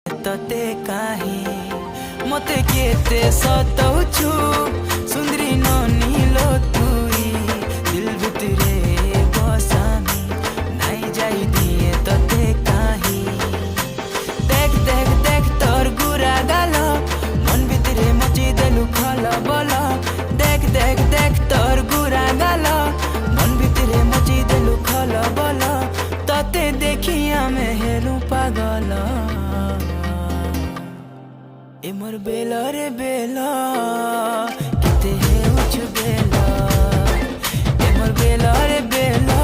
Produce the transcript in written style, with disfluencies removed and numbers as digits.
तते काहे मते केते सताउछु सुंदरी ननीलो तुई दिल भितरे बसामी नाई जाई दिए तते काहे देख देख देख तोर गुरा गाल मन भितरे मची देलु खल बल देख देख देख तोर गुरा गाल मन भितरे मची देलु खल बल तते देखी आमे हेलु पागल ए मोर बेला रे बेला किते है उच बेला ए मोर बेला रे बेला